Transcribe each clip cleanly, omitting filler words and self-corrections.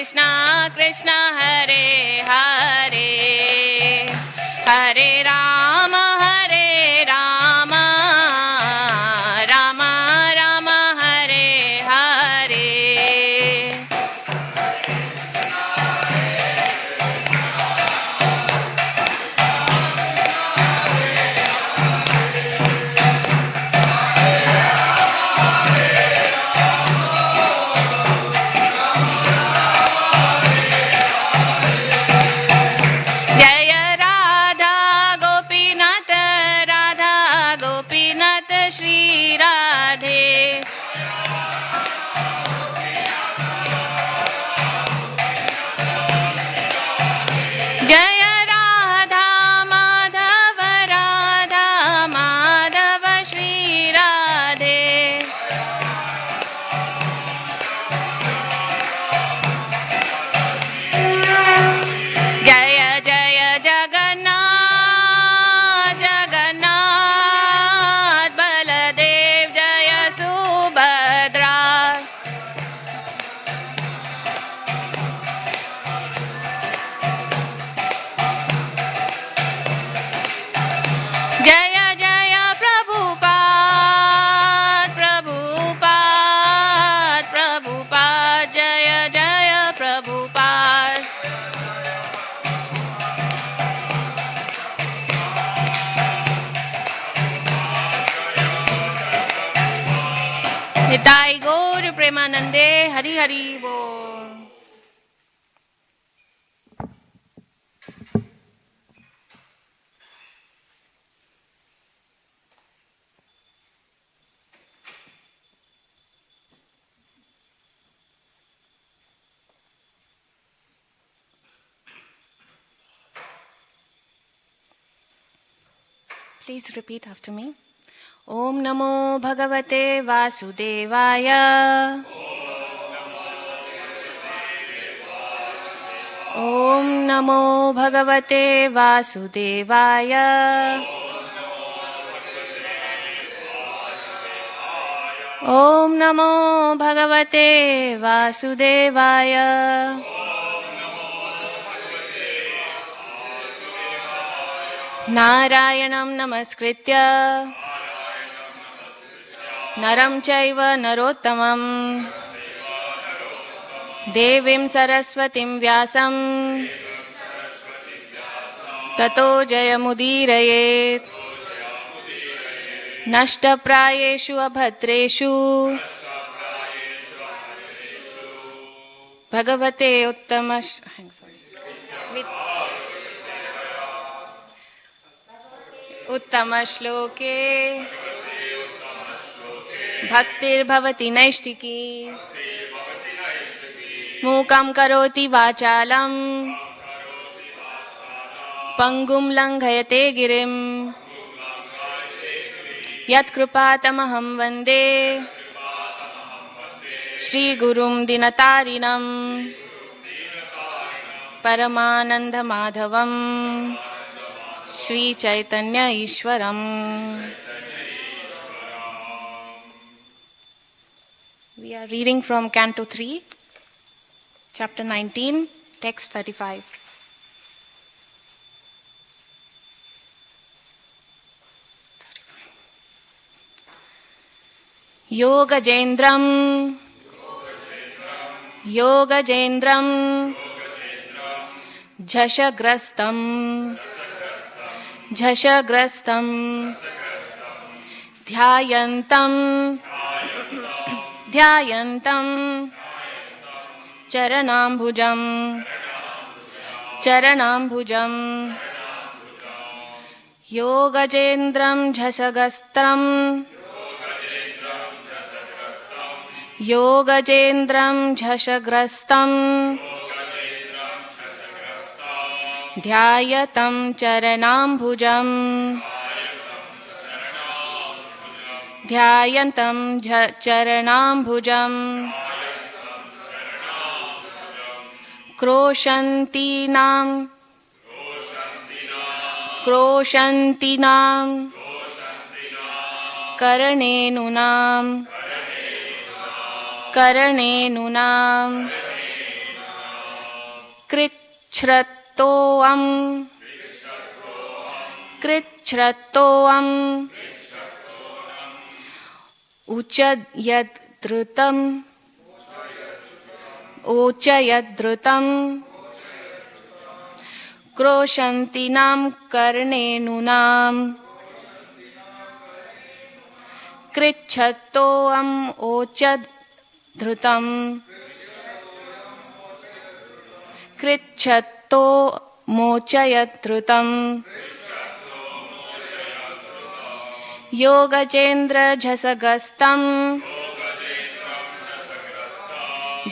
Krishna Krishna Hare Hare Hare Rama Rama Rama Hare Hare. Jaya Radha Gopinath Radha Gopinath Shri Radhe. Jaya Radha Madhava Radha Madhava Shri Radhe. Jaya Jaya Jagannath Jagannath Baladev Jaya Subhadra. Jaya Jaya Prabhupada Prabhupada Prabhupada Jaya Jaya Prabhupada. Nitai Gaur Premanande Hari Hari Bol. Please repeat after me. Om Namo Bhagavate Vasudevaya. Om Namo Bhagavate Vasudevaya. Om Namo Bhagavate Vasudevaya. Narayanam Namaskritya Naram Chaiva Narottamam Devim Saraswatim Vyasam Tato Jayamudirayet Nashta Prayeshu Abhatreshu Bhagavate Uttamash Uttama-shloke Bhaktir-bhavati naishtiki Mukam karoti vachalam Pangum langhayate girim Yat krupatamaham vande Shri Gurum Dinatarinam Paramananda Madhavam Shri Chaitanya Ishwaram. We are reading from Canto 3, Chapter 19, Text 35. Yogajendram Yogajendram Jashagrastam Jashagrastam Dhyayantam Dhyayantam Charanambhujam Charanambhujam Yogajendram Jasagastram Yogajendram Jashagrastam Dhyayatam Charanambhujam Dhyayantam Charanambhujam Kroshantinam Kroshantinam Karanenunam Karanenunam कृच्छ्रत्तोऽम् कृच्छ्रत्तोऽम् उचयद्रुतम् ऊचयद्रुतम् क्रोशन्तीनां कर्णेनुनाम् कृच्छ्रत्तोऽम् ओचद्रुतम् कृच्छ्रत्तो मोचयद्रुतम् योगजेन्द्रझसगस्तम्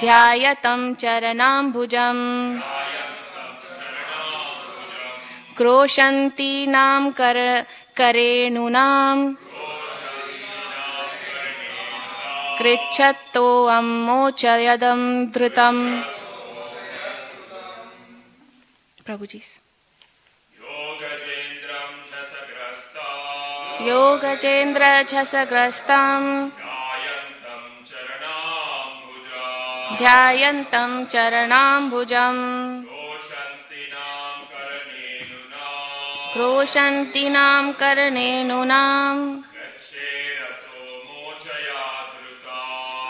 ध्यायतं चरणाम्बुजम् क्रोशन्तीनां करेणुनाम् कृच्छ्रत्तोऽम् मोचयदं धृतम्. प्रभु जी. योगजेन्द्रझसग्रस्तम् ध्यायन्तं चरणाम्बुजम् क्रोशन्तीनां कर्णेनुनाम्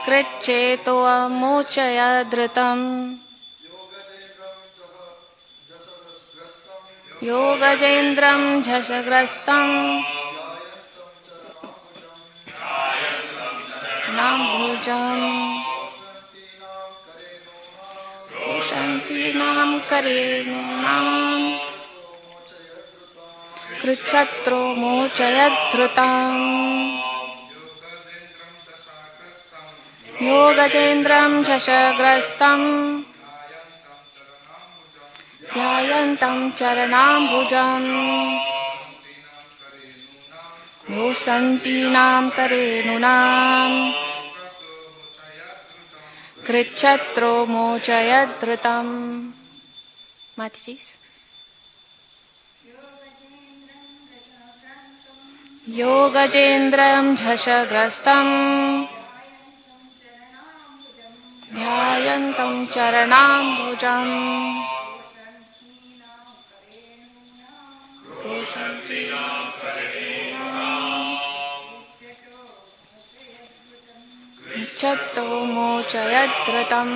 कृच्छ्रेत्तोऽमोचयद्रुतम् योगजेन्द्रं झसग्रस्तम् नाम्भुजम् क्रोशन्तीनां करेणुनाम् कृच्छ्रो मोचयद्रुतम् योगजेन्द्रं झसग्रस्तम् ध्यायन्तं चरणाम्बुजम् क्रोशन्तीनां करेणुनाम् कृच्छ्रो मोचयद्रुतम्. माताजी. योगजेन्द्रं झसग्रस्तम् ध्यायन्तं चरणाम्बुजम् कृच्छ्रो मोचयद्रुतम्.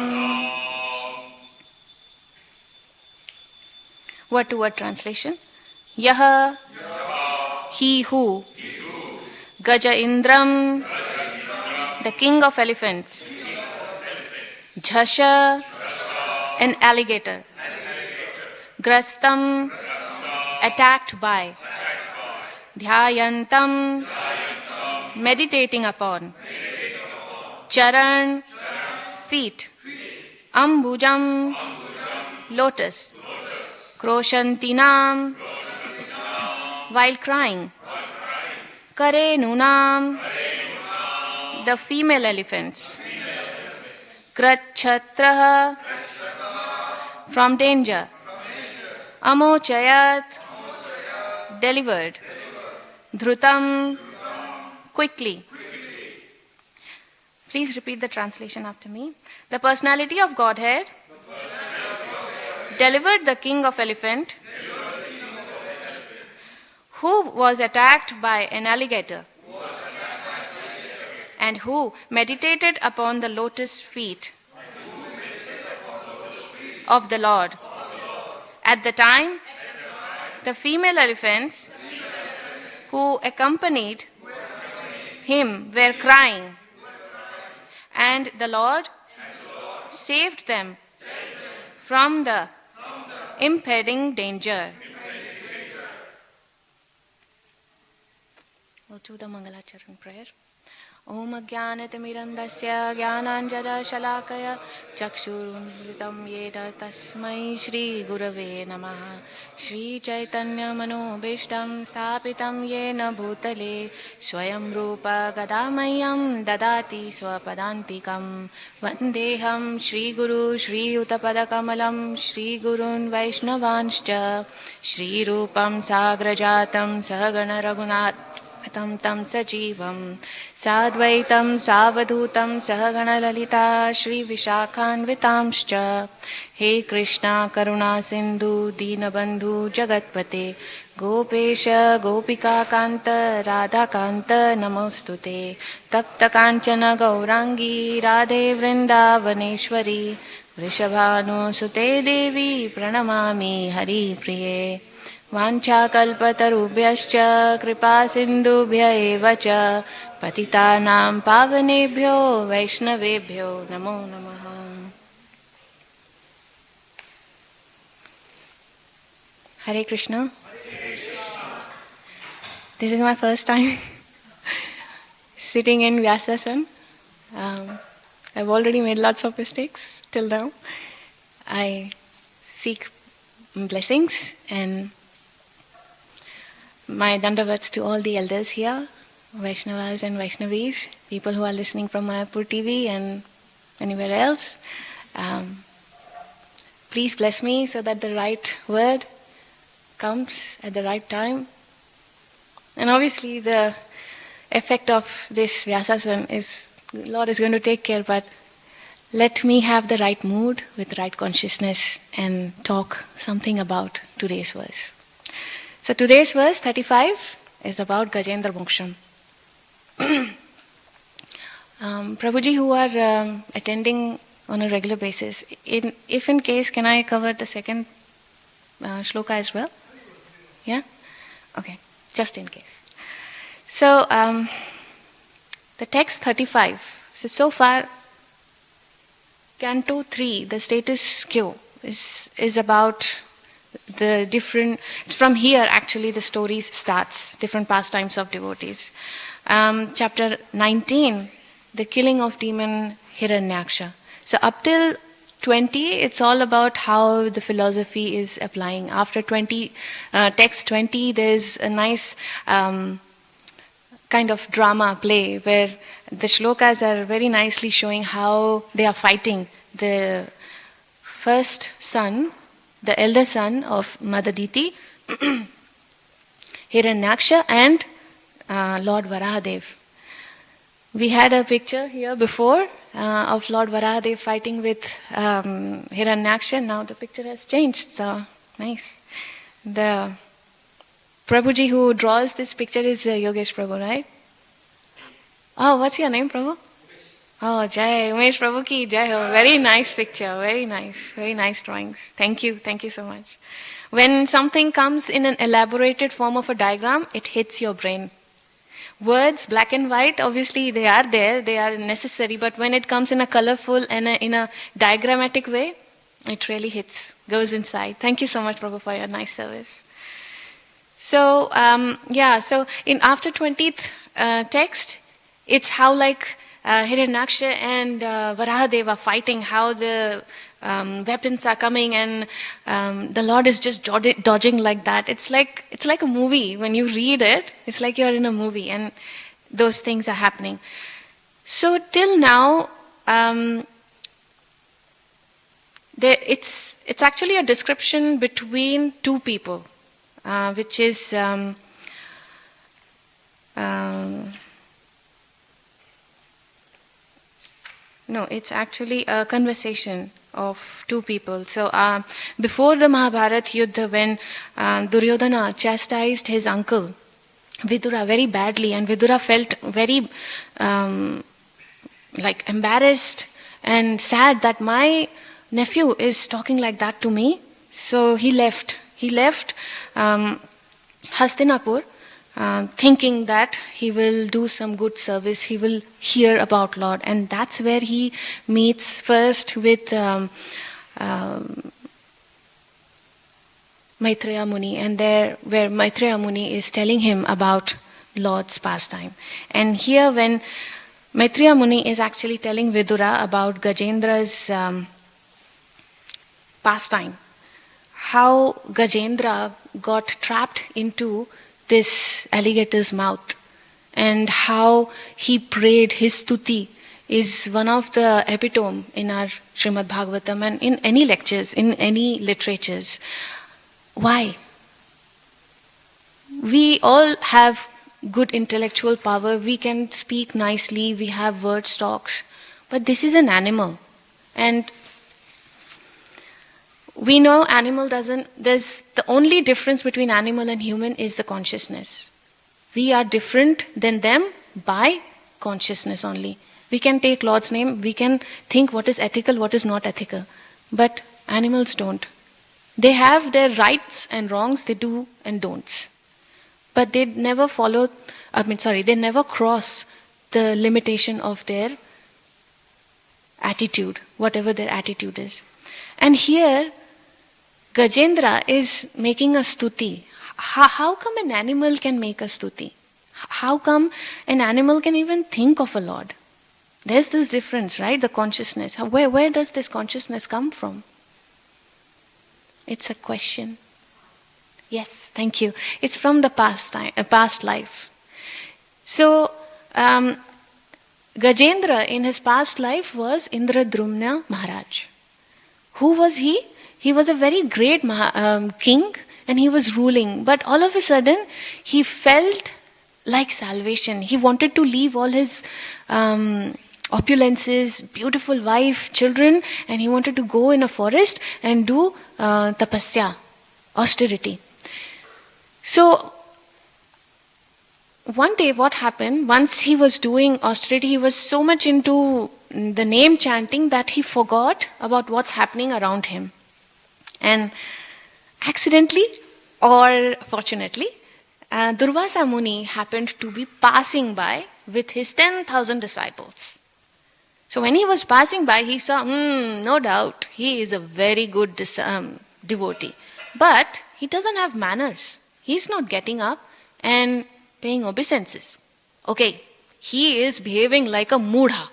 Word to word translation. Yah, he who, Gaja Indram, the king of elephants, Jhasha, an alligator, Grastam, attacked by, Dhyayantam, meditating upon, Charan, feet, Ambujam, lotus, Kroshantinam, while crying, Karenunam, the female elephants, Krachhatraha, from danger, Amochayat, delivered, Dhrutam, quickly. Please repeat the translation after me. The personality of Godhead delivered the king of elephant who was attacked by an alligator and who meditated upon the lotus feet of the Lord. At the time, the female elephants who accompanied him were crying, and the Lord saved them from the impending danger. Go to the Mangalacharan prayer. Om Ajnanatimirandasya Jnananjana-shalakaya Chakshurunmilitam Yena Tasmai Shri Gurave Namaha. Shri Chaitanya Manobishtam Sthapitam Yena Bhutale Swayam Rupa Gadamayam Dadati Swapadantikam Vandeham Shri Guru Shri Utapadakamalam Shri Gurun Vaishnavanscha Shri Rupam Sagrajatam Sahagana Raghunath तं तं सजीवं साद्वैतं सावधूतं सहगणललिता श्रीविशाखान्वितांश्च हे कृष्णा करुणा सिन्धु दीनबन्धु जगत्पते गोपेश गोपिकान्त राधाकान्त नमोऽस्तुते तप्तकाञ्चन गौराङ्गी राधे वृन्दावनेश्वरी वृषभानुसुते देवी प्रणमामि हरिप्रिये वाञ्छाकल्पतरुभ्यश्च कृपासिन्धुभ्य एव च पतितानां पावनेभ्यो वैष्णवेभ्यो नमो नमः. Hare Krishna. This is my first time sitting in Vyasasana. I've already made lots of mistakes till now. I seek blessings and my dandavats to all the elders here, Vaishnavas and Vaishnavis, people who are listening from Mayapur TV and anywhere else. Please bless me so that the right word comes at the right time. And obviously the effect of this Vyasasana is, Lord is going to take care, but let me have the right mood with right consciousness and talk something about today's verse. So today's verse 35 is about Gajendra Moksham. Prabhuji, who are attending on a regular basis, if in case, can I cover the second shloka as well? Yeah? Okay, just in case. So the text 35, so far Canto 3, the status quo, is about the different, from here actually the stories starts, different pastimes of devotees. Chapter 19, the killing of demon Hiranyaksha. So up till 20, it's all about how the philosophy is applying. After 20, text 20, there's a nice kind of drama play where the shlokas are very nicely showing how they are fighting the first son, the elder son of Madaditi, Hiranyaksha, and Lord Varahadev. We had a picture here before of Lord Varahadev fighting with Hiranyaksha. Now the picture has changed, so nice. The Prabhuji who draws this picture is Yogesh Prabhu, right? Oh, what's your name, Prabhu? Oh, Jai, Umesh Prabhu ki Jai ho. Very nice picture, very nice drawings. Thank you so much. When something comes in an elaborated form of a diagram, it hits your brain. Words, black and white, obviously they are there, they are necessary, but when it comes in a colorful and in a diagrammatic way, it really hits, goes inside. Thank you so much, Prabhu, for your nice service. So, so in after 20th text, it's how like Hiranyaksha and Varahadev are fighting, how the weapons are coming and the Lord is just dodging like that. It's like a movie. When you read it, it's like you're in a movie and those things are happening. So till now, it's actually a description between two people, which is no, it's actually a conversation of two people. So before the Mahabharata Yuddha, when Duryodhana chastised his uncle Vidura very badly, and Vidura felt very embarrassed and sad that my nephew is talking like that to me. So he left Hastinapur, thinking that he will do some good service, he will hear about Lord. And that's where he meets first with Maitreya Muni, and there where Maitreya Muni is telling him about Lord's pastime. And here when Maitreya Muni is actually telling Vidura about Gajendra's pastime, how Gajendra got trapped into this alligator's mouth, and how he prayed. His stuti is one of the epitome in our Srimad Bhagavatam and in any lectures, in any literatures. Why? We all have good intellectual power, we can speak nicely, we have word stocks. But this is an animal. And we know there's the only difference between animal and human is the consciousness. We are different than them by consciousness only. We can take Lord's name, we can think what is ethical, what is not ethical. But animals don't. They have their rights and wrongs, they do and don'ts. But they never they never cross the limitation of their attitude, whatever their attitude is. And here, Gajendra is making a stuti. How come an animal can make a stuti? How come an animal can even think of a Lord? There's this difference, right? The consciousness. Where does this consciousness come from? It's a question. Yes, thank you. It's from the past life. So, Gajendra in his past life was Indradrumna Maharaj. Who was he? He was a very great king and he was ruling. But all of a sudden, he felt like salvation. He wanted to leave all his opulences, beautiful wife, children, and he wanted to go in a forest and do tapasya, austerity. So, one day what happened, once he was doing austerity, he was so much into the name chanting that he forgot about what's happening around him. And accidentally or fortunately, Durvasa Muni happened to be passing by with his 10,000 disciples. So when he was passing by, he saw, no doubt, he is a very good devotee. But he doesn't have manners. He's not getting up and paying obeisances. Okay, he is behaving like a mudha.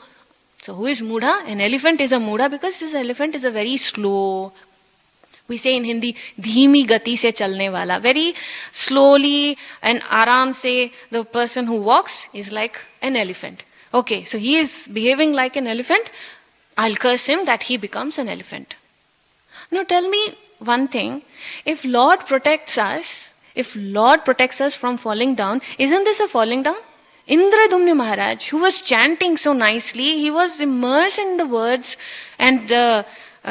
So who is mudha? An elephant is a mudha because this elephant is a very slow, we say in Hindi, dhimi gati se chalne wala. Very slowly and aram se, the person who walks is like an elephant. Okay, so he is behaving like an elephant. I'll curse him that he becomes an elephant. Now tell me one thing. If Lord protects us from falling down, isn't this a falling down? Indradumni Maharaj, who was chanting so nicely, he was immersed in the words and the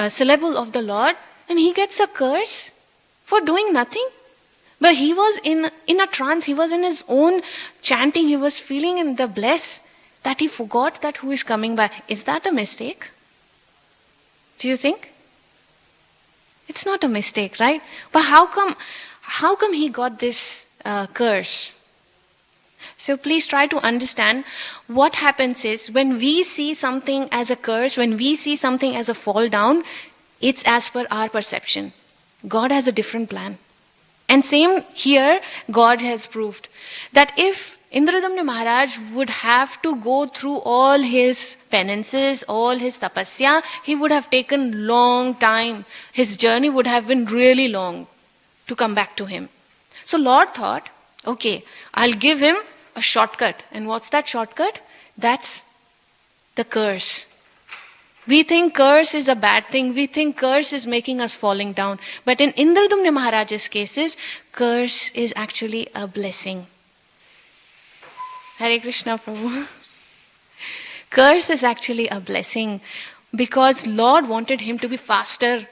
syllable of the Lord, and he gets a curse for doing nothing. But he was in a trance, he was in his own chanting, he was feeling in the bliss that he forgot that who is coming by. Is that a mistake? Do you think? It's not a mistake, right? But how come he got this curse? So please try to understand what happens is when we see something as a curse, when we see something as a fall down, it's as per our perception. God has a different plan. And same here, God has proved that if Indradumni Maharaj would have to go through all his penances, all his tapasya, he would have taken long time. His journey would have been really long to come back to him. So Lord thought, okay, I'll give him a shortcut. And what's that shortcut? That's the curse. We think curse is a bad thing. We think curse is making us falling down. But in Indradumni Maharaj's cases, curse is actually a blessing. Hare Krishna Prabhu. Curse is actually a blessing because Lord wanted him to be faster.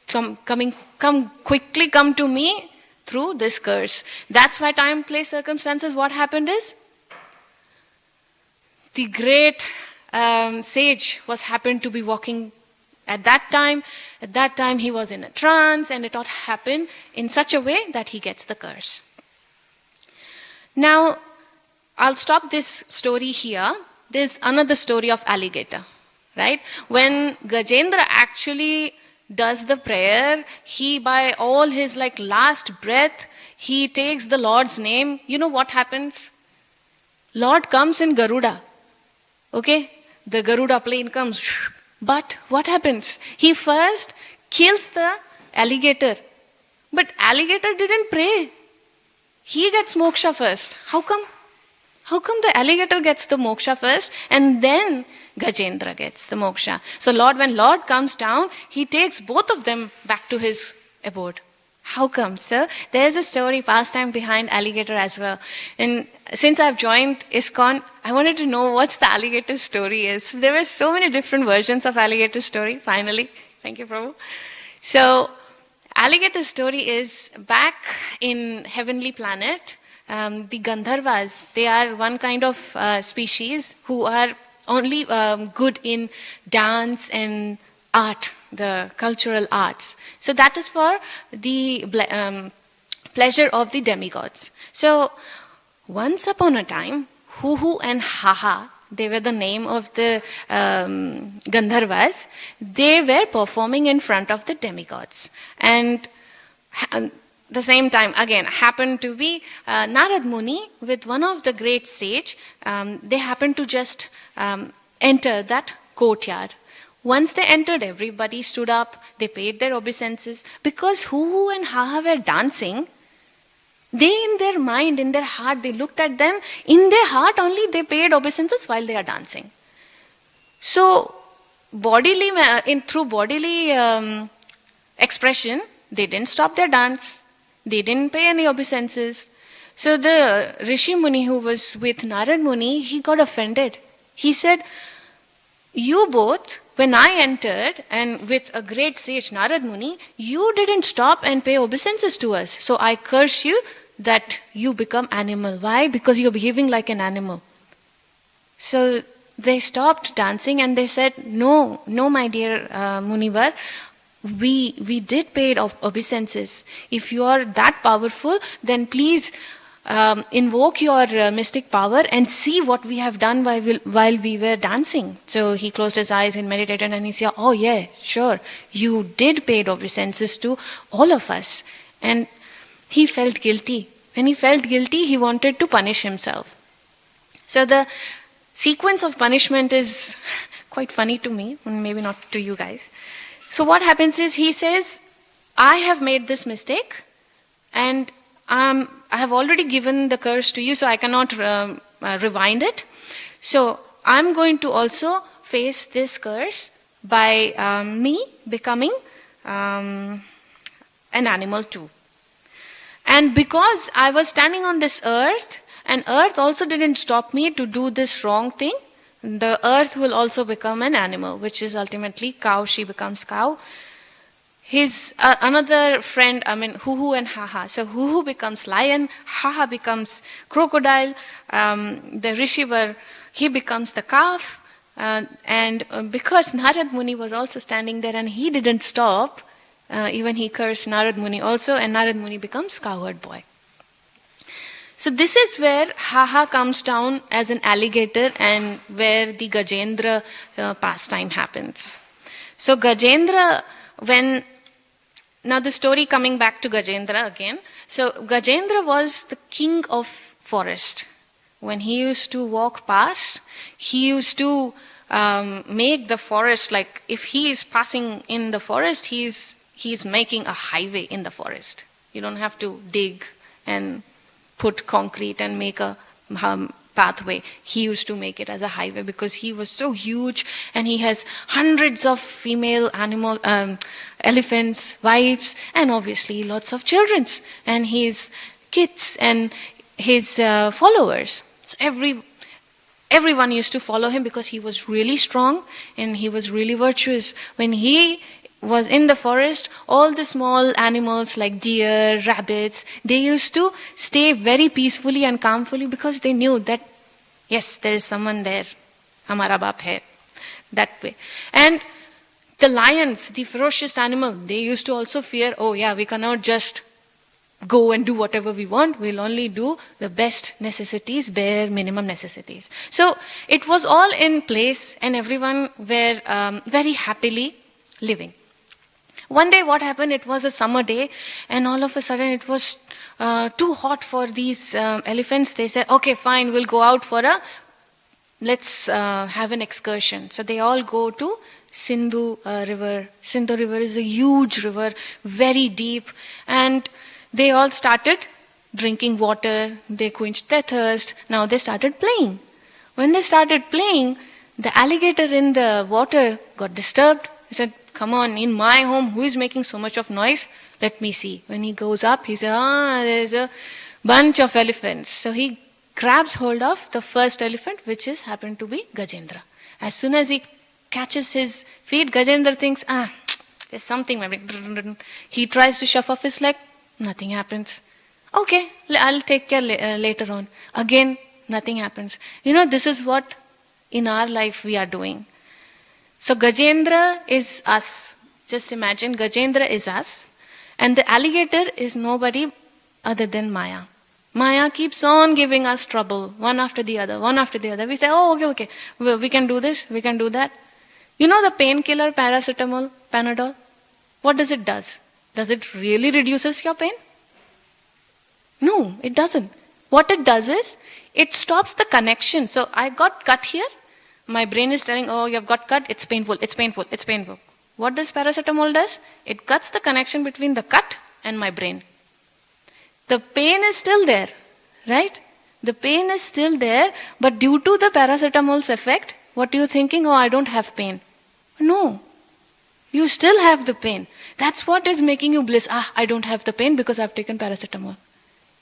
Come to me through this curse. That's why time, place, circumstances, what happened is the great sage happened to be walking at that time. At that time he was in a trance and it all happened in such a way that he gets the curse. Now, I'll stop this story here. There's another story of alligator, right? When Gajendra actually does the prayer, he by all his last breath, he takes the Lord's name. You know what happens? Lord comes in Garuda. Okay? The Garuda plane comes. But what happens? He first kills the alligator. But alligator didn't pray. He gets moksha first. How come? How come the alligator gets the moksha first and then Gajendra gets the moksha? So when Lord comes down, he takes both of them back to his abode. How come, sir? There's a story, pastime behind alligator as well. And since I've joined ISKCON, I wanted to know what's the alligator story is. There were so many different versions of alligator story, finally. Thank you, Prabhu. So, alligator story is back in heavenly planet. The Gandharvas, they are one kind of species who are only good in dance and art, the cultural arts. So that is for the pleasure of the demigods. So once upon a time, Huhu and Haha, they were the name of the Gandharvas, they were performing in front of the demigods. And the same time, again, happened to be Narad Muni with one of the great sage. They happened to just enter that courtyard. Once they entered, everybody stood up, they paid their obeisances. Because Huhu and Haha were dancing, they in their mind, in their heart, they looked at them, in their heart only they paid obeisances while they are dancing. So, through bodily expression, they didn't stop their dance, they didn't pay any obeisances. So the Rishi Muni who was with Narad Muni, he got offended. He said, you both, when I entered and with a great sage Narad Muni, you didn't stop and pay obeisances to us. So I curse you that you become animal. Why? Because you're behaving like an animal. So they stopped dancing and they said, no, my dear Munivar, we did pay obeisances. If you are that powerful, then please invoke your mystic power and see what we have done while we were dancing. So he closed his eyes and meditated and he said, oh yeah, sure, you did pay obeisances to all of us. And he felt guilty. When he felt guilty, he wanted to punish himself. So the sequence of punishment is quite funny to me, maybe not to you guys. So what happens is he says, I have made this mistake and I have already given the curse to you, so I cannot rewind it. So I'm going to also face this curse by me becoming an animal too. And because I was standing on this earth, and earth also didn't stop me to do this wrong thing, the earth will also become an animal, which is ultimately cow. She becomes cow. His another friend, Huhu and Haha. So Huhu becomes lion, Haha becomes crocodile. The Rishivar, he becomes the calf. And because Narad Muni was also standing there and he didn't stop, even he cursed Narad Muni also, and Narad Muni becomes cowherd boy. So this is where Haha comes down as an alligator and where the Gajendra pastime happens. So Gajendra, now the story coming back to Gajendra again. So Gajendra was the king of forest. When he used to walk past, he used to make the forest, like if he is passing in the forest, he's making a highway in the forest. You don't have to dig and put concrete and make a pathway. He used to make it as a highway because he was so huge and he has hundreds of female elephants, wives, and obviously lots of children and his kids and his followers. So everyone used to follow him because he was really strong and he was really virtuous. When he was in the forest, all the small animals like deer, rabbits, they used to stay very peacefully and calmly because they knew that, yes, there is someone there. Hamara baap hai. That way. And the lions, the ferocious animal, they used to also fear, oh yeah, we cannot just go and do whatever we want. We'll only do the best necessities, bare minimum necessities. So it was all in place and everyone were very happily living. One day what happened, it was a summer day and all of a sudden it was too hot for these elephants. They said, okay, fine, we'll go out for let's have an excursion. So they all go to Sindhu river. Sindhu river is a huge river, very deep, and they all started drinking water. They quenched their thirst. Now they started playing. When they started playing, the alligator in the water got disturbed. He said, come on, in my home, who is making so much of noise? Let me see. When he goes up, he says, there's a bunch of elephants. So he grabs hold of the first elephant, which is happened to be Gajendra. As soon as he catches his feet, Gajendra thinks, there's something. He tries to shove off his leg, nothing happens. Okay, I'll take care later on. Again, nothing happens. This is what in our life we are doing. So Gajendra is us. Just imagine, Gajendra is us. And the alligator is nobody other than Maya. Maya keeps on giving us trouble, one after the other, one after the other. We say, okay, we can do this, we can do that. The painkiller, paracetamol, Panadol? What does it do? Does it really reduces your pain? No, it doesn't. What it does is, it stops the connection. So I got cut here. My brain is telling, you have got cut, it's painful, it's painful, it's painful. What does paracetamol does? It cuts the connection between the cut and my brain. The pain is still there, right? The pain is still there, but due to the paracetamol's effect, what are you thinking? I don't have pain. No, you still have the pain. That's what is making you bliss. I don't have the pain because I've taken paracetamol.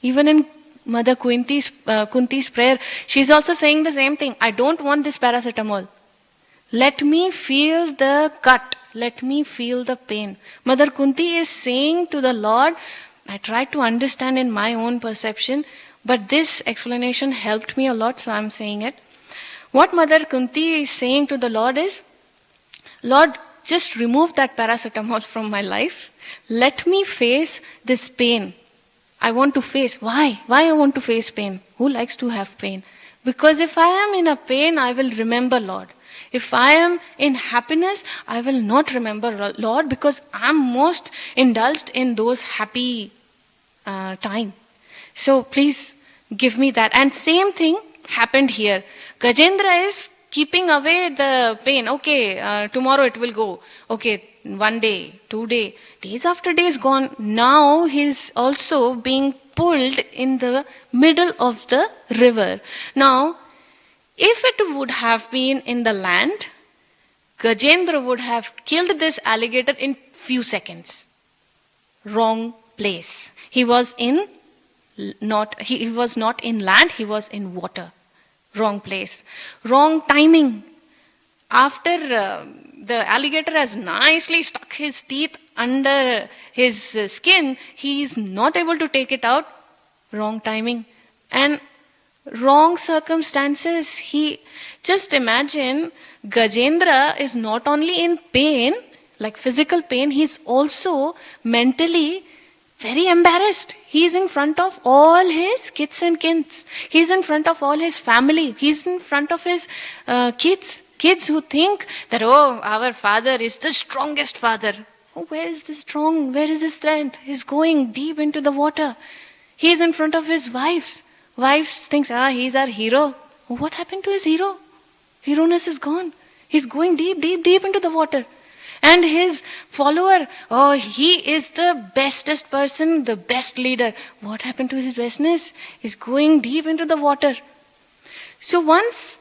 Even in Mother Kunti's prayer, she's also saying the same thing. I don't want this paracetamol. Let me feel the cut. Let me feel the pain. Mother Kunti is saying to the Lord, I tried to understand in my own perception, but this explanation helped me a lot, so I'm saying it. What Mother Kunti is saying to the Lord is, Lord, just remove that paracetamol from my life. Let me face this pain. I want to face. Why? Why I want to face pain? Who likes to have pain? Because if I am in a pain, I will remember Lord. If I am in happiness, I will not remember Lord because I am most indulged in those happy time. So please give me that. And same thing happened here. Gajendra is keeping away the pain. Okay, tomorrow it will go. Okay, 1 day, 2 days, days after days gone. Now he's also being pulled in the middle of the river. Now, if it would have been in the land, Gajendra would have killed this alligator in few seconds. Wrong place. He was not in land, he was in water. Wrong place. Wrong timing. After the alligator has nicely stuck his teeth under his skin, he is not able to take it out. Wrong timing. And wrong circumstances. Just imagine, Gajendra is not only in pain, like physical pain, he's also mentally very embarrassed. He's in front of all his kids and kins. He's in front of all his family. He's in front of his kids. Kids who think that, our father is the strongest father. Where is the strong? Where is his strength? He's going deep into the water. He's in front of his wives. Wives thinks, he's our hero. What happened to his hero? Hero-ness is gone. He's going deep, deep, deep into the water. And his follower, he is the bestest person, the best leader. What happened to his bestness? He's going deep into the water. So once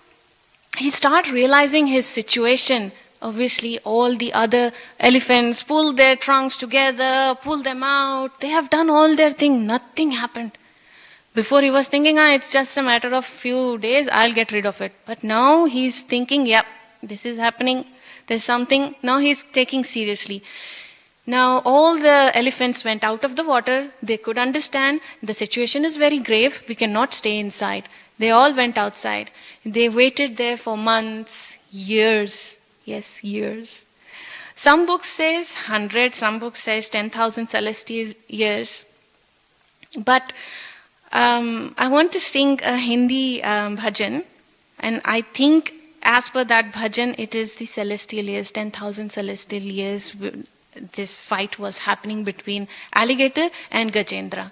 he starts realizing his situation, obviously all the other elephants pull their trunks together, pull them out. They have done all their thing. Nothing happened. Before he was thinking, it's just a matter of few days, I'll get rid of it. But now he's thinking, this is happening. There's something. Now he's taking seriously. Now all the elephants went out of the water. They could understand the situation is very grave. We cannot stay inside. They all went outside. They waited there for months, years. Yes, years. Some books says 100, some books says 10,000 celestial years. But I want to sing a Hindi bhajan, and I think as per that bhajan, it is the celestial years, 10,000 celestial years. This fight was happening between alligator and Gajendra.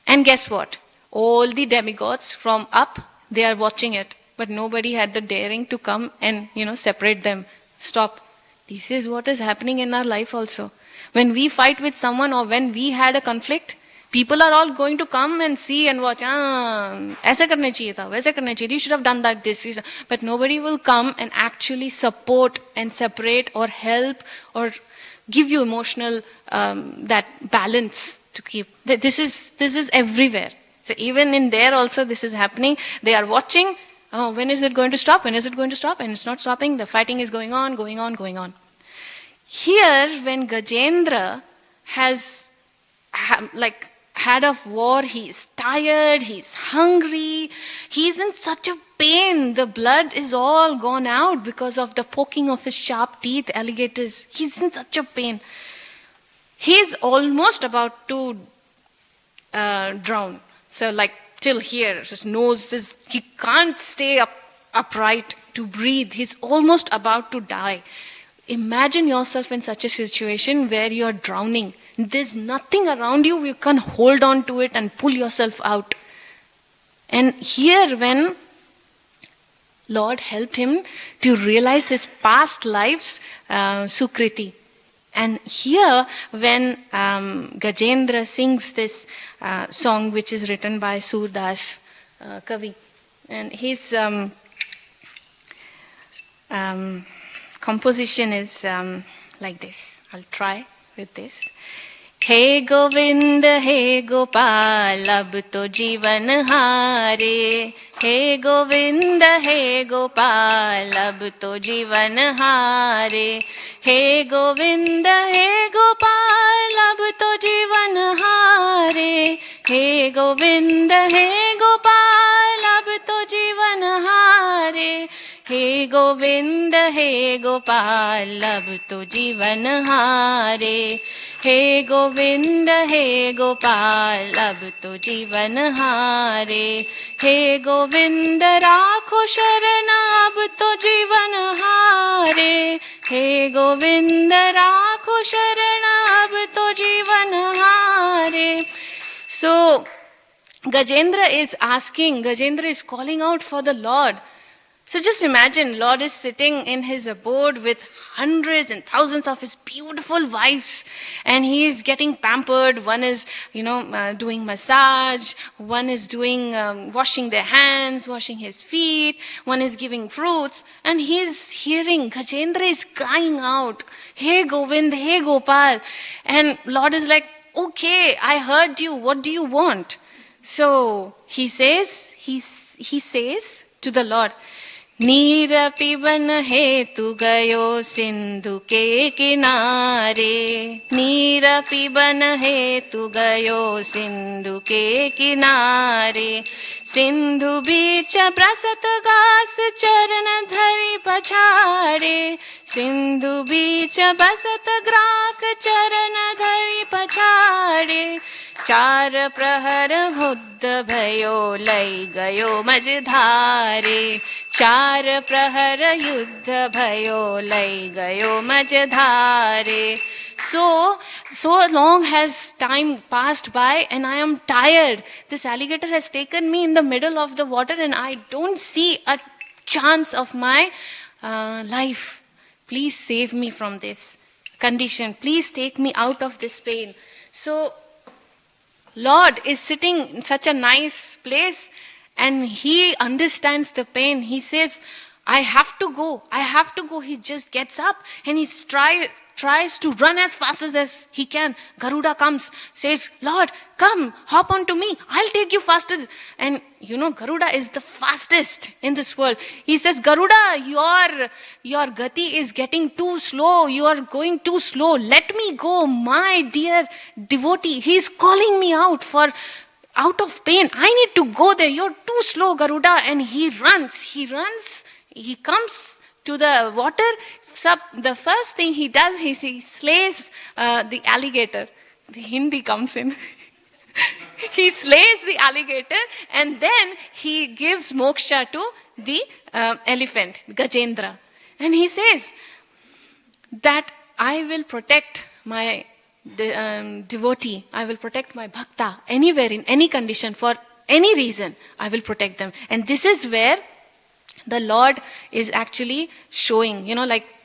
And guess what? All the demigods from up, they are watching it. But nobody had the daring to come and, separate them. Stop. This is what is happening in our life also. When we fight with someone or when we had a conflict, People are all going to come and see and watch. ऐसे करने चाहिए था, वैसे करने चाहिए. You should have done that. This, but nobody will come and actually support and separate or help or give you emotional that balance to keep. This is everywhere. So even in there also this is happening. They are watching. Oh, when is it going to stop? When is it going to stop? And it's not stopping. The fighting is going on, going on, going on. Here, when Gajendra has had a war, he's tired, he's hungry, he's in such a pain. The blood is all gone out because of the poking of his sharp teeth, alligators. He's in such a pain. He's almost about to drown. So till here, his nose is, he can't stay upright to breathe. He's almost about to die. Imagine yourself in such a situation where you're drowning. There's nothing around you. You can hold on to it and pull yourself out. And here when Lord helped him to realize his past lives, Sukriti. And here when Gajendra sings this song which is written by Surdas Kavi. And his composition is like this. I'll try with this. हे गोविंद हे गोपाल अब तो जीवन हारे. हे गोविंद हे गोपाल अब तो जीवन हारे. हे गोविंद हे गोपाल अब तो जीवन हारे. हे गोविंद हे गोपाल अब तो जीवन हारे. हे गोविंद हे गोपाल अब तो जीवन हारे. हे गोविंद हे गोपाल अब तो जीवन हारे. हे गोविंद राखो शरण अब तो जीवन हारे. हे गोविंद राखो शरण अब तो जीवन हारे. So Gajendra is calling out for the Lord. So just imagine, Lord is sitting in his abode with hundreds and thousands of his beautiful wives, and he is getting pampered. One is, doing massage. One is doing washing their hands, washing his feet. One is giving fruits, and he is hearing Gajendra is crying out, "Hey Govind, hey Gopal," and Lord is like, "Okay, I heard you. What do you want?" So he says to the Lord, नीर पिबन हेतु गयो सिंधु के किनारे. नीर पिबन हेतु गयो सिंधु के किनारे. सिंधु बीच प्रसत गास चरण धरि पछाड़े. सिंधु बीच बसत ग्राक चरण धरि पछाड़े. चार प्रहर बुद्ध भयो लई गयो मझधारे. चार प्रहर युद्ध भयो लई गयो मझधारे. So long has time passed by and I am tired. This alligator has taken me in the middle of the water and I don't see a chance of my life. Please save me from this condition. Please take me out of this pain. So Lord is sitting in such a nice place and he understands the pain. He says, I have to go. I have to go. He just gets up and he tries to run as fast as he can. Garuda comes, says, Lord, come, hop onto me. I'll take you faster. And Garuda is the fastest in this world. He says, Garuda, your gati is getting too slow. You are going too slow. Let me go, my dear devotee. He's calling me out of pain. I need to go there. You're too slow, Garuda. And he runs. He comes to the water. So the first thing he does is he slays the alligator. The Hindi comes in. He slays the alligator and then he gives moksha to the elephant, Gajendra. And he says that I will protect my devotee. I will protect my bhakta anywhere, in any condition, for any reason. I will protect them. And this is where the Lord is actually showing,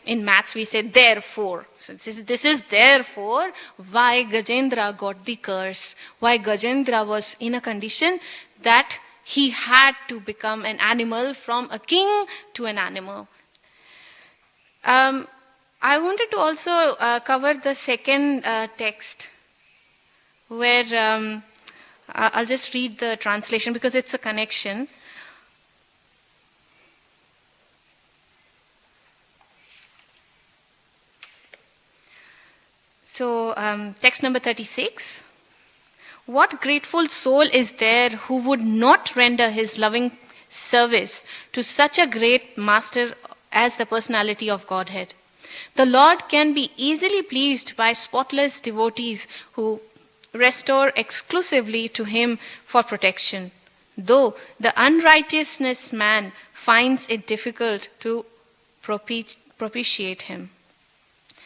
in maths we say therefore. So this is therefore why Gajendra got the curse. Why Gajendra was in a condition that he had to become an animal, from a king to an animal. I wanted to also cover the second text, where I'll just read the translation because it's a connection. So, text number 36. What grateful soul is there who would not render his loving service to such a great master as the personality of Godhead? The Lord can be easily pleased by spotless devotees who restore exclusively to him for protection, though the unrighteousness man finds it difficult to propitiate him.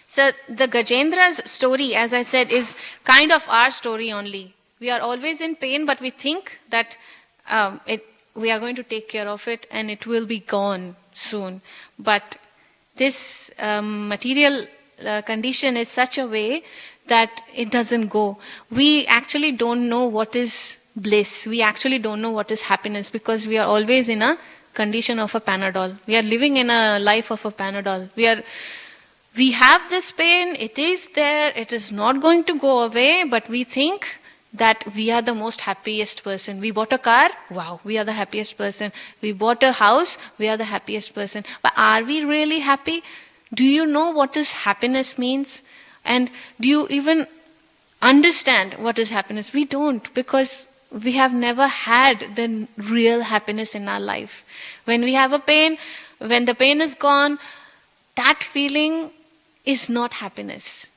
So the Gajendra's story, as I said, is kind of our story only. We are always in pain, but we think that we are going to take care of it and it will be gone soon. But this material condition is such a way that it doesn't go. We actually don't know what is bliss. We actually don't know what is happiness, because we are always in a condition of a Panadol. We are living in a life of a Panadol. We have this pain, it is there, it is not going to go away, but we think that we are the most happiest person. We bought a car, wow, we are the happiest person. We bought a house, we are the happiest person. But are we really happy? Do you know what is happiness means? And do you even understand what is happiness? We don't, because we have never had the real happiness in our life. When we have a pain, when the pain is gone, that feeling is not happiness.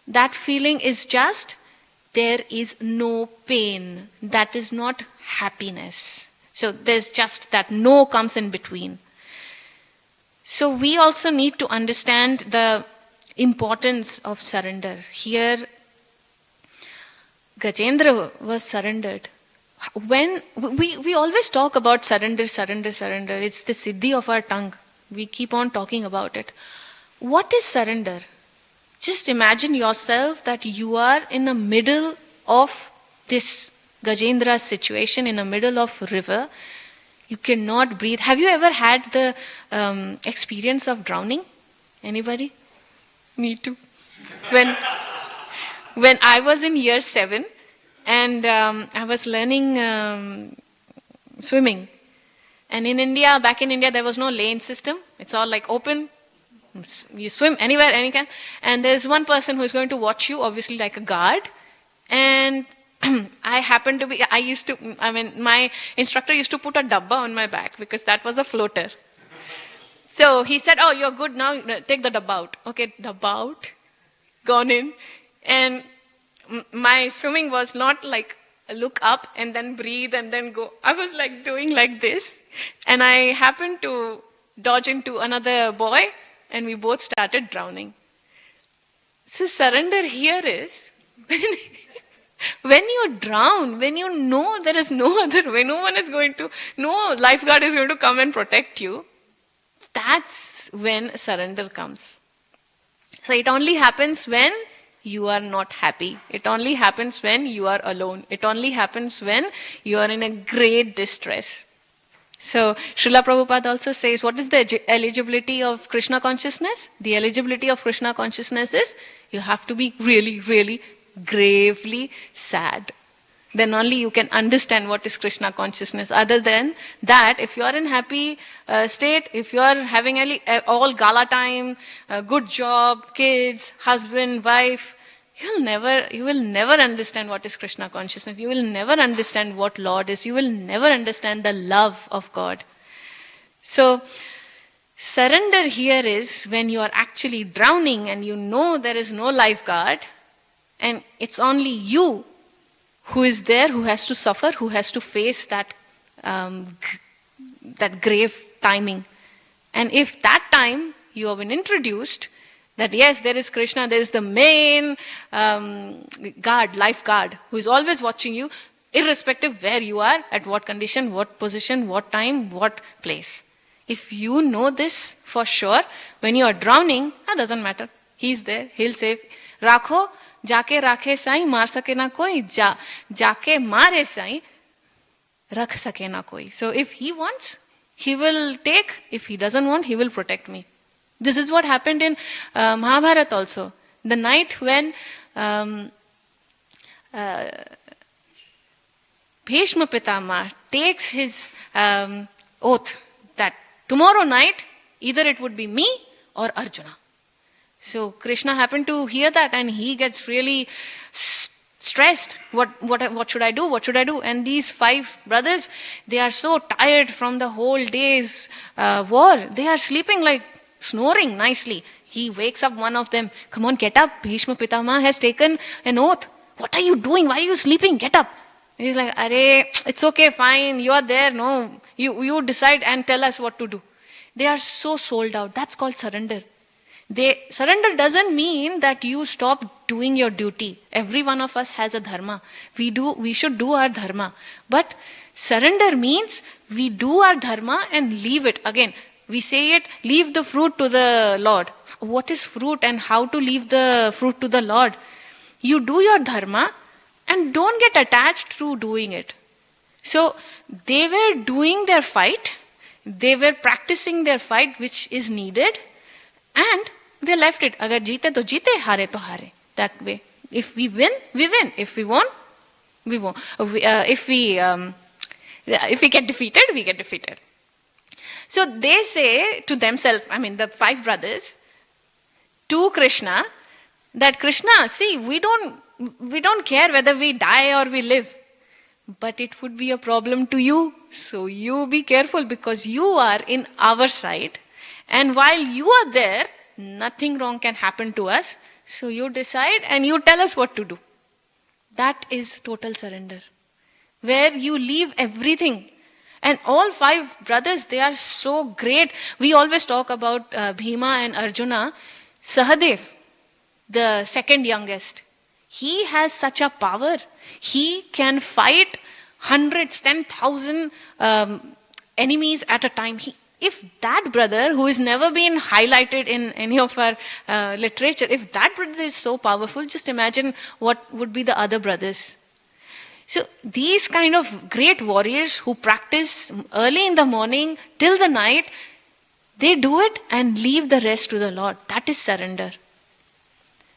That feeling is just, there is no pain. That is not happiness. So there's just that no comes in between. So we also need to understand the importance of surrender. Here, Gajendra was surrendered. When we always talk about surrender, surrender, surrender. It's the siddhi of our tongue. We keep on talking about it. What is surrender? Just imagine yourself that you are in the middle of this Gajendra situation, in the middle of a river. You cannot breathe. Have you ever had the experience of drowning? Anybody? Me too. When I was in year 7 and I was learning swimming. And in India, back in India, there was no lane system. It's all like open. You swim anywhere, anytime. And there's one person who is going to watch you, obviously like a guard. And I happened to be, my instructor used to put a dabba on my back because that was a floater. So he said, oh, you're good now, take the dabba out. Okay, dabba out, gone in. And my swimming was not like look up and then breathe and then go. I was like doing like this. And I happened to dodge into another boy and we both started drowning. So surrender here is, when you drown, when you know there is no other way, no lifeguard is going to come and protect you, that's when surrender comes. So it only happens when you are not happy. It only happens when you are alone. It only happens when you are in a great distress. So Srila Prabhupada also says, what is the eligibility of Krishna consciousness? The eligibility of Krishna consciousness is you have to be really, really gravely sad. Then only you can understand what is Krishna consciousness. Other than that, if you are in happy state, if you are having all gala time, good job, kids, husband, wife, you will never understand what is Krishna consciousness. You will never understand what Lord is. You will never understand the love of God. So, surrender here is when you are actually drowning and you know there is no lifeguard and it's only you who is there, who has to suffer, who has to face that grave timing. And if that time you have been introduced, that yes, there is Krishna, there is the main lifeguard, who is always watching you, irrespective where you are, at what condition, what position, what time, what place. If you know this for sure, when you are drowning, that doesn't matter. He's there, he'll save. Rakho, jaake rakhe sai, maar sake na koi. Jaake mare sai, rakh sake na koi. So if he wants, he will take. If he doesn't want, he will protect me. This is what happened in Mahabharata also. The night when Bhishma Pitama takes his oath that tomorrow night, either it would be me or Arjuna. So Krishna happened to hear that and he gets really stressed. What should I do? What should I do? And these 5 brothers, they are so tired from the whole day's war. They are sleeping like snoring nicely. He wakes up one of them. Come on, get up. Bhishma Pitama has taken an oath. What are you doing? Why are you sleeping? Get up. He's like, Arey, it's okay, fine. You are there. No, you decide and tell us what to do. They are so sold out. That's called surrender. Surrender doesn't mean that you stop doing your duty. Every one of us has a dharma. We should do our dharma. But surrender means we do our dharma and leave it. Again, we say it, leave the fruit to the Lord. What is fruit and how to leave the fruit to the Lord? You do your dharma and don't get attached to doing it. So they were doing their fight. They were practicing their fight which is needed. And they left it. Agar jeete to jeete, haare to haare. That way. If we win, we win. If we won, we won. If we get defeated, we get defeated. So they say to themselves, the 5 brothers, to Krishna, that Krishna, see, we don't care whether we die or we live. But it would be a problem to you. So you be careful because you are in our side. And while you are there, nothing wrong can happen to us. So you decide and you tell us what to do. That is total surrender. Where you leave everything. And all 5 brothers, they are so great. We always talk about Bhima and Arjuna. Sahadev, the second youngest, he has such a power. He can fight hundreds, 10,000 enemies at a time. If that brother, who has never been highlighted in any of our literature, if that brother is so powerful, just imagine what would be the other brothers. So these kind of great warriors who practice early in the morning till the night, they do it and leave the rest to the Lord. That is surrender.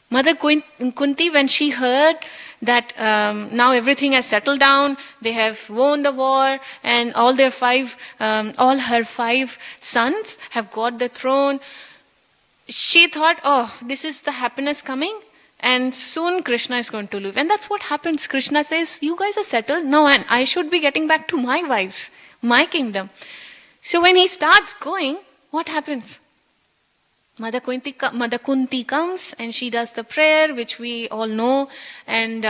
Mother Kunti, when she heard that now everything has settled down, they have won the war, and all her 5 sons have got the throne, she thought, oh, this is the happiness coming, and soon Krishna is going to live. And that's what happens. Krishna says, you guys are settled now, and I should be getting back to my wives, my kingdom. So when he starts going, what happens? Mother Kunti comes and she does the prayer, which we all know. And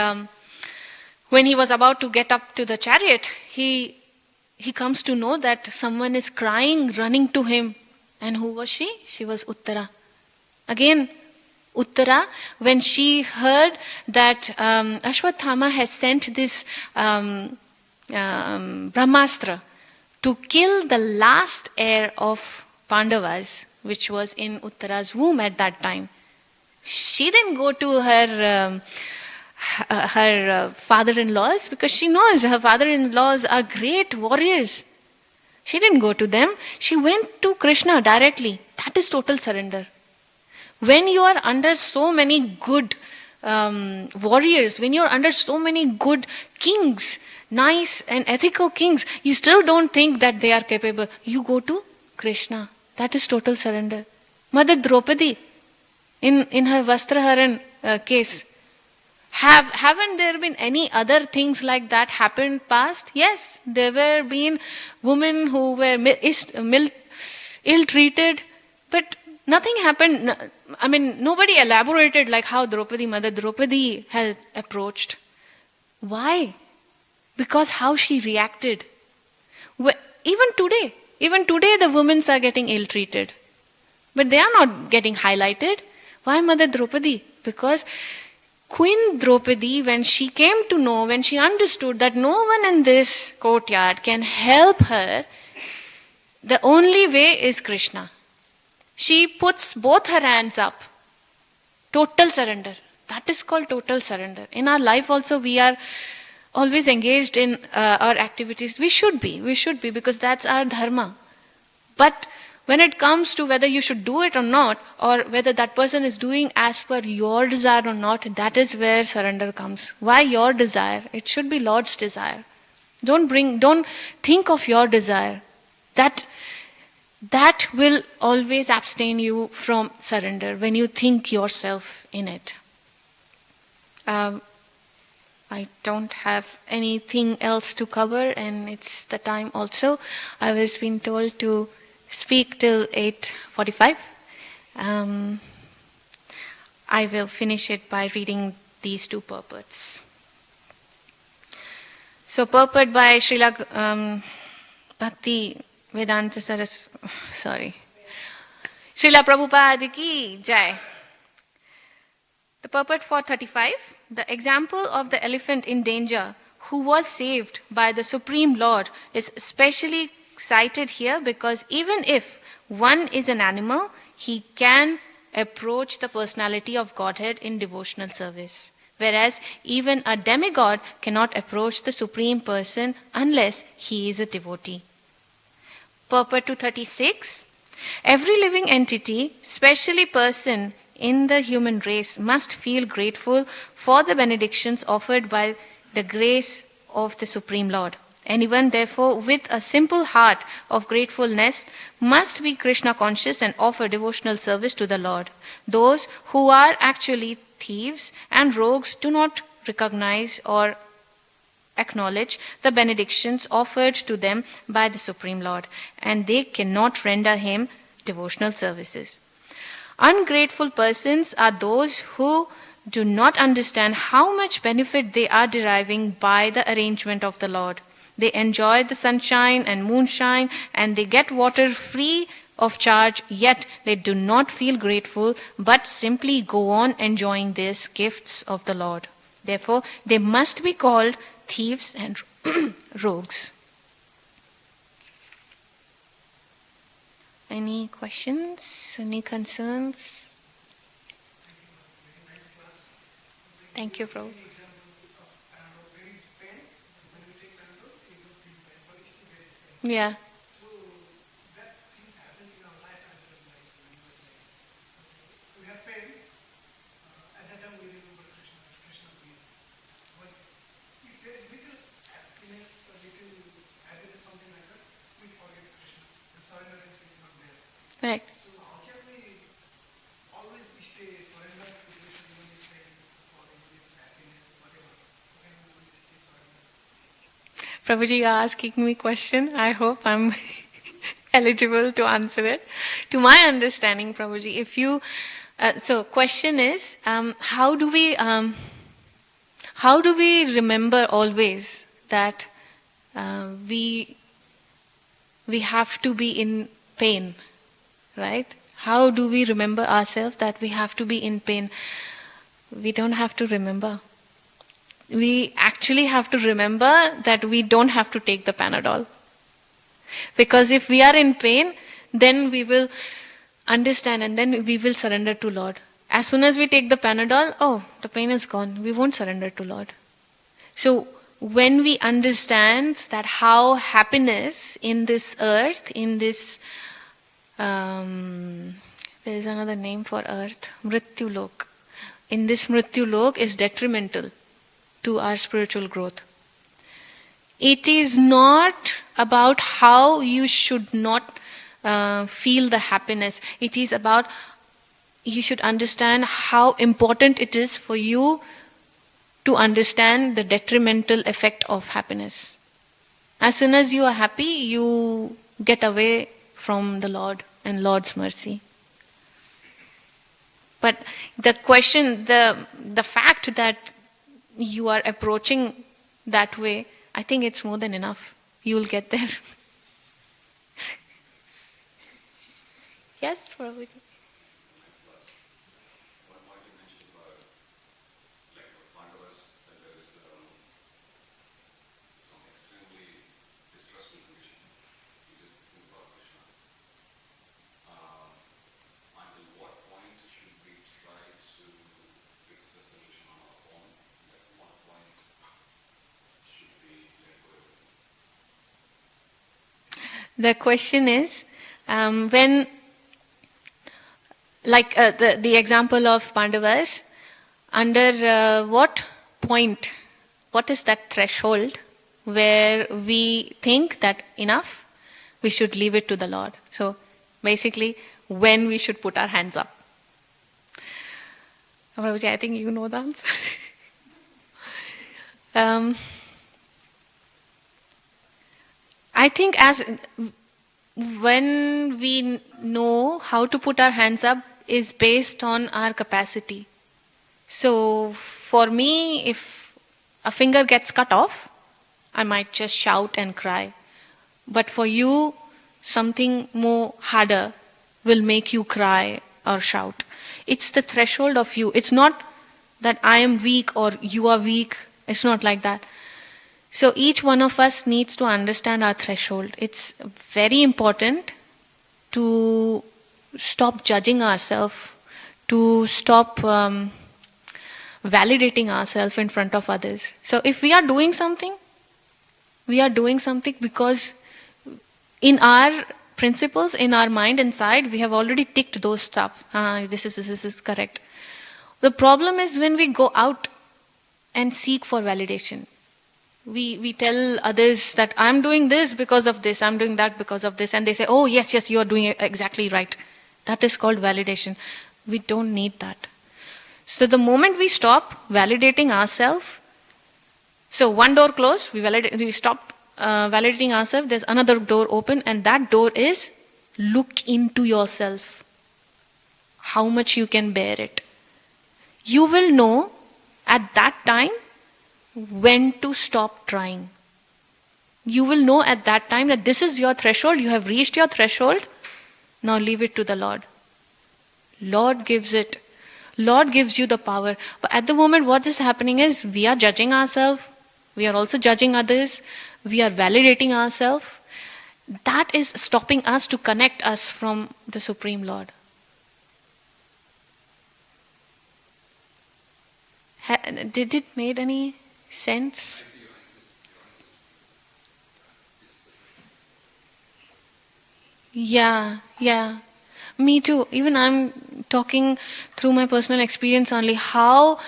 when he was about to get up to the chariot, he comes to know that someone is crying, running to him. And who was she? She was Uttara. Again, Uttara, when she heard that Ashwathama has sent this Brahmastra to kill the last heir of Pandavas, which was in Uttara's womb at that time. She didn't go to her father-in-laws because she knows her father-in-laws are great warriors. She didn't go to them. She went to Krishna directly. That is total surrender. When you are under so many good warriors, when you are under so many good kings, nice and ethical kings, you still don't think that they are capable. You go to Krishna. That is total surrender. Mother Draupadi, in her Vastraharan case, haven't there been any other things like that happened past? Yes, there were been women who were ill-treated, but nothing happened. Nobody elaborated like how Mother Draupadi has approached. Why? Because how she reacted. Even today the women are getting ill-treated. But they are not getting highlighted. Why Mother Draupadi? Because Queen Draupadi, when she came to know, when she understood that no one in this courtyard can help her, the only way is Krishna. She puts both her hands up. Total surrender. That is called total surrender. In our life also we are always engaged in our activities. We should be because that's our dharma. But when it comes to whether you should do it or not, or whether that person is doing as per your desire or not, that is where surrender comes. Why your desire? It should be Lord's desire. Don't think of your desire. That will always abstain you from surrender when you think yourself in it. I don't have anything else to cover, and it's the time also. I was being told to speak till 8:45. I will finish it by reading these two purports. So, purport by Srila Bhakti Vedanta Srila Prabhupada ki Jai. The purport for 35. The example of the elephant in danger who was saved by the Supreme Lord is especially cited here because even if one is an animal, he can approach the personality of Godhead in devotional service. Whereas even a demigod cannot approach the Supreme Person unless he is a devotee. Purport to 36. Every living entity, especially person in the human race, must feel grateful for the benedictions offered by the grace of the Supreme Lord. Anyone, therefore, with a simple heart of gratefulness must be Krishna conscious and offer devotional service to the Lord. Those who are actually thieves and rogues do not recognize or acknowledge the benedictions offered to them by the Supreme Lord, and they cannot render him devotional services. Ungrateful persons are those who do not understand how much benefit they are deriving by the arrangement of the Lord. They enjoy the sunshine and moonshine, and they get water free of charge, yet they do not feel grateful, but simply go on enjoying these gifts of the Lord. Therefore, they must be called thieves and rogues. Any questions? Any concerns? Thank you, Prabhu. Yeah. So that things happens in our life as well, like you were saying. We have pain. At that time we remember Krishna please. But if there is little happiness or little happiness, something like that, we forget Krishna. The surrenderance is not there. Right. So how can we always stay surrendered to Krishna when we pain or with happiness, whatever? How can we always stay surrendered? Prabhuji, you're asking me a question. I hope I'm eligible to answer it. To my understanding, Prabhuji, if you... so question is, how do we remember always that we have to be in pain, right? How do we remember ourselves that we have to be in pain? We don't have to remember. We actually have to remember that we don't have to take the Panadol. Because if we are in pain, then we will understand and then we will surrender to Lord. As soon as we take the Panadol, the pain is gone. We won't surrender to Lord. So when we understand that how happiness in this earth, in this, there is another name for earth, Mrityu Lok. In this Mrityu Lok is detrimental to our spiritual growth. It is not about how you should not feel the happiness. It is about you should understand how important it is for you to understand the detrimental effect of happiness. As soon as you are happy, you get away from the Lord and Lord's mercy. But the question, the fact that you are approaching that way, I think it's more than enough. You will get there. Yes, probably. The question is, when, like the example of Pandavas, under what point, what is that threshold where we think that enough, we should leave it to the Lord? So basically, when we should put our hands up. Prabhuji, I think you know the answer. I think as when we know how to put our hands up is based on our capacity. So for me, if a finger gets cut off, I might just shout and cry. But for you, something more harder will make you cry or shout. It's the threshold of you. It's not that I am weak or you are weak. It's not like that. So each one of us needs to understand our threshold. It's very important to stop judging ourselves, to stop validating ourselves in front of others. So if we are doing something because in our principles, in our mind inside, we have already ticked those stuff. This is correct. The problem is when we go out and seek for validation. We tell others that I'm doing this because of this, I'm doing that because of this, and they say, oh yes, you are doing it exactly right. That is called validation. We don't need that. So the moment we stop validating ourselves, so one door closed, we stopped validating ourselves, there's another door open, and that door is look into yourself. How much you can bear it. You will know at that time when to stop trying. You will know at that time that this is your threshold, you have reached your threshold, now leave it to the Lord. Lord gives it. Lord gives you the power. But at the moment what is happening is we are judging ourselves, we are also judging others, we are validating ourselves. That is stopping us to connect us from the Supreme Lord. Did it make any sense? Yeah. Me too. Even I'm talking through my personal experience only. How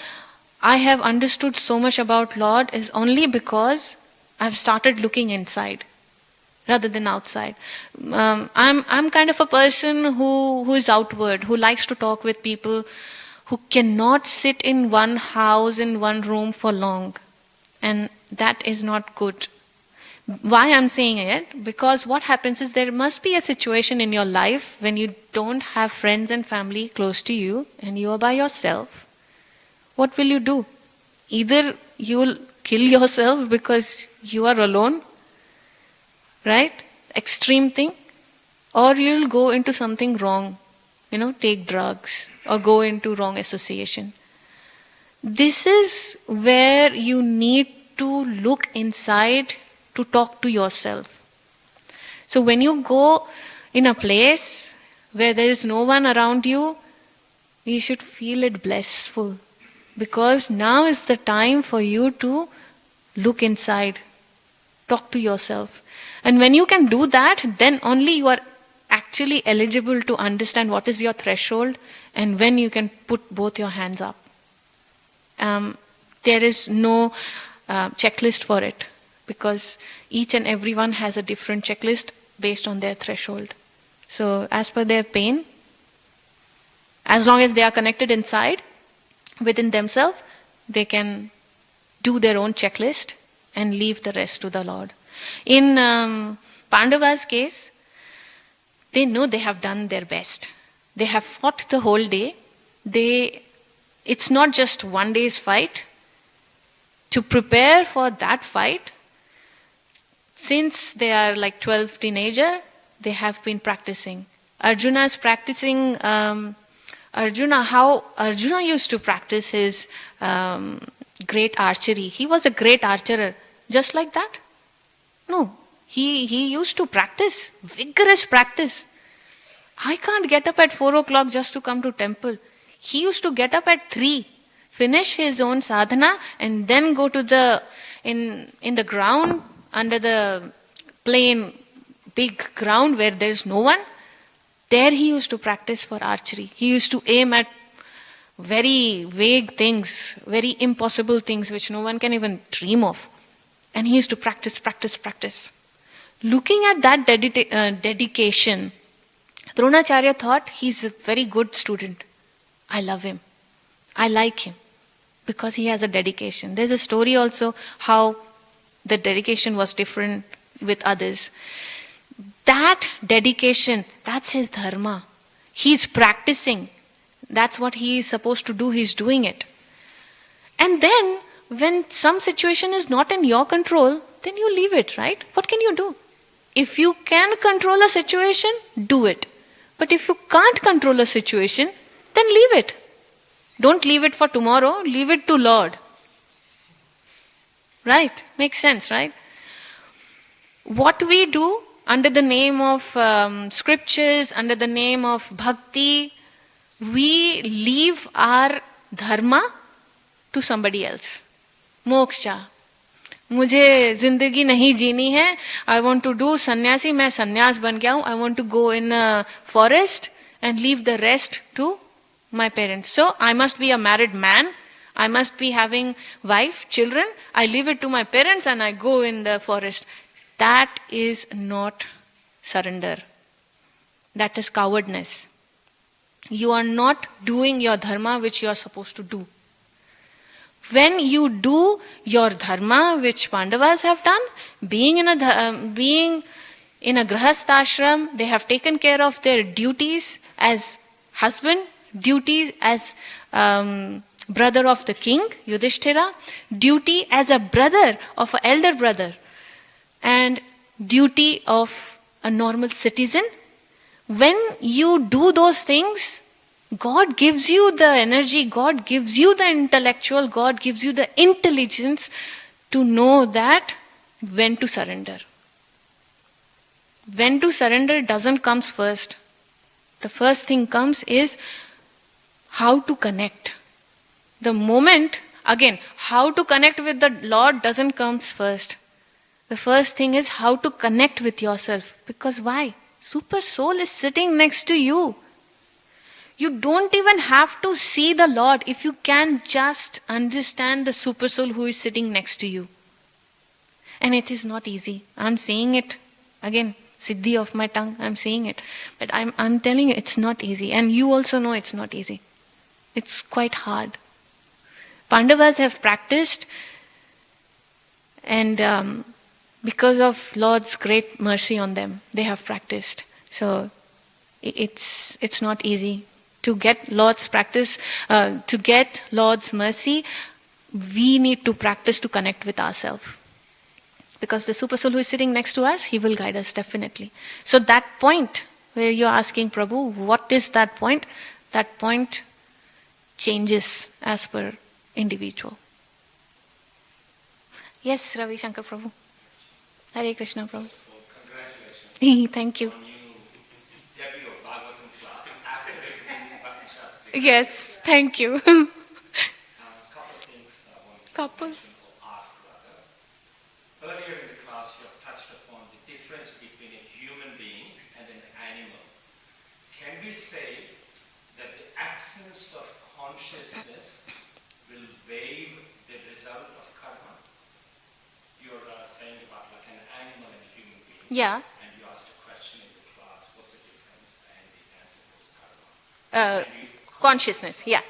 I have understood so much about Lord is only because I've started looking inside rather than outside. I'm kind of a person who is outward, who likes to talk with people, who cannot sit in one house, in one room for long. And that is not good. Why I'm saying it? Because what happens is there must be a situation in your life when you don't have friends and family close to you and you are by yourself. What will you do? Either you will kill yourself because you are alone, right? Extreme thing. Or you will go into something wrong, take drugs or go into wrong association. This is where you need to look inside to talk to yourself. So when you go in a place where there is no one around you, you should feel it blissful. Because now is the time for you to look inside, talk to yourself. And when you can do that, then only you are actually eligible to understand what is your threshold and when you can put both your hands up. There is no checklist for it because each and everyone has a different checklist based on their threshold. So as per their pain, as long as they are connected inside, within themselves, they can do their own checklist and leave the rest to the Lord. In Pandava's case, they know they have done their best. They have fought the whole day. It's not just one day's fight. To prepare for that fight, since they are like 12 teenager, they have been practicing. Arjuna is practicing. How Arjuna used to practice his great archery. He was a great archer, just like that. No, he used to practice, vigorous practice. I can't get up at 4 o'clock just to come to temple. He used to get up at 3, finish his own sadhana, and then go to in the ground under the plain big ground where there's no one, there he used to practice for archery. He used to aim at very vague things, very impossible things which no one can even dream of. And he used to practice. Looking at that dedication, Dronacharya thought, he's a very good student. I love him. I like him. Because he has a dedication. There's a story also how the dedication was different with others. That dedication, that's his dharma. He's practicing. That's what he is supposed to do. He's doing it. And then, when some situation is not in your control, then you leave it, right? What can you do? If you can control a situation, do it. But if you can't control a situation, then leave it. Don't leave it for tomorrow, leave it to Lord. Right? Makes sense, right? What we do under the name of scriptures, under the name of bhakti, we leave our dharma to somebody else. Moksha. मुझे जिंदगी नहीं जीनी है. I want to do sannyasi. मैं संन्यास बन गया हूँ. I want to go in a forest and leave the rest to my parents. So I must be a married man. I must be having wife, children. I leave it to my parents and I go in the forest. That is not surrender. That is cowardness. You are not doing your dharma which you are supposed to do. When you do your dharma which Pandavas have done, being in a grahasthashram, they have taken care of their duties as husband, duties as brother of the king, Yudhishthira, duty as a brother of an elder brother, and duty of a normal citizen. When you do those things, God gives you the energy, God gives you the intellectual, God gives you the intelligence to know that when to surrender. When to surrender doesn't come first. The first thing comes is how to connect. The moment, again, how to connect with the Lord doesn't come first. The first thing is how to connect with yourself. Because why? Super soul is sitting next to you. You don't even have to see the Lord if you can just understand the super soul who is sitting next to you. And it is not easy. I'm saying it again, siddhi of my tongue, I'm saying it. But I'm telling you, it's not easy. And you also know it's not easy. It's quite hard. Pandavas have practiced, and because of Lord's great mercy on them, they have practiced. So it's not easy. To get Lord's practice, to get Lord's mercy, we need to practice to connect with ourselves. Because the super soul who is sitting next to us, he will guide us definitely. So that point where you're asking Prabhu, what is that point? That point changes as per individual. Yes, Ravi Shankar Prabhu. Hare Krishna Prabhu. Well, congratulations. Thank you. On you debut of Bhagavatam class after the Bhakti Shastri. Yes, thank you. A couple of things I want to Couple. mention or ask rather. Earlier in the class you have touched upon the difference between a human being and an animal. Can we say that the absence of consciousness will waive the result of karma? You're saying about like an animal and a human being. Yeah. And you asked a question in the class, what's the difference? And the answer was karma. Consciousness. Yeah.